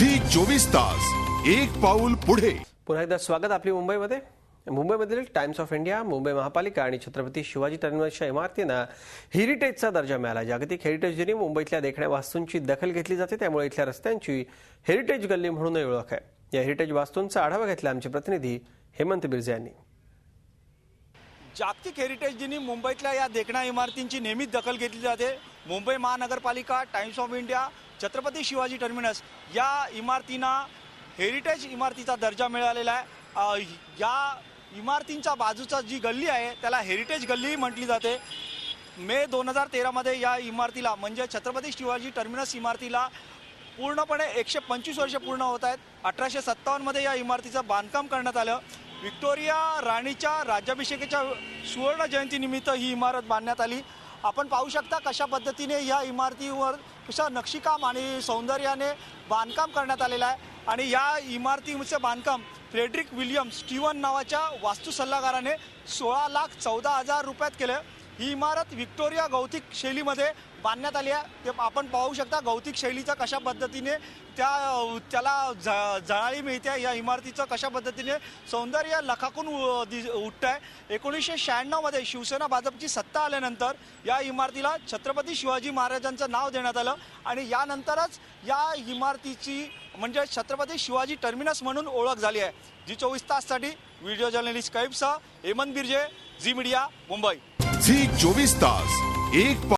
Zee 24 तास एक पाऊल पुढे। पुन्हा एकदा स्वागत आपली मुंबईमध्ये। मुंबईमधील टाइम्स ऑफ इंडिया, मुंबई महापालिका आणि छत्रपती शिवाजी टर्मिनसच्या इमारतींना हेरिटेजचा दर्जा मिळाला। जागतिक हेरिटेज दिनी मुंबईतल्या देखण्या वास्तूंची दखल घेतली जाते, त्यामुळे इथल्या रस्त्यांची हेरिटेज गल्ली म्हणूनही ओळख आहे। या हेरिटेज वास्तूंचा आढावा घेतला आमचे प्रतिनिधी हेमंत बिर्जे यांनी। जागतिक हेरिटेज दिनी मुंबईतल्या या देखण्या इमारतींची नेहमीच दखल घेतली जाते। मुंबई महानगरपालिका, times of India, Chhatrapati Shivaji terminus या इमारतींना हेरिटेज इमारतीचा दर्जा मिळालेला आहे। या इमारतींच्या बाजूचा जी गल्ली आहे त्याला हेरिटेज गल्ली म्हटली जाते। मे 2013 मध्ये या इमारतीला म्हणजे छत्रपती शिवाजी टर्मिनस इमारतीला पूर्णपणे 125 वर्ष पूर्ण होत आहेत। 1857 मध्ये या इमारतीचं बांधकाम करण्यात आलं। व्हिक्टोरिया राणीच्या राज्याभिषेकाच्या सुवर्ण जयंतीनिमित्त ही इमारत बांधण्यात आली। आपण पाहू शकता कशा पद्धतीने या इमारतीवर कशा नक्षीकाम आणि सौंदर्याने बांधकाम करण्यात आलेलं आहे। आणि या इमारतीचे बांधकाम फ्रेडरिक विलियम स्टीवन नावाच्या वास्तू सल्लागाराने 16,14,000 रुपयात केलं। ही इमारत व्हिक्टोरिया गौथिक शैलीमध्ये बांधण्यात आली आहे। ते आपण पाहू शकता गौथिक शैलीचा कशा पद्धतीने त्याला झळाळी मिळते। या इमारतीचं कशा पद्धतीने सौंदर्य लखाकून उठत आहे। 1996 मध्ये शिवसेना भाजपची सत्ता आल्यानंतर या इमारतीला छत्रपती शिवाजी महाराजांचं नाव देण्यात आलं आणि यानंतरच या इमारतीची म्हणजे छत्रपती शिवाजी टर्मिनस म्हणून ओळख झाली आहे। झी 24 ताससाठी व्हिडिओ जर्नलिस्ट कैफसह हेमंत बिर्जे, झी मीडिया, मुंबई। झी 24 तास एक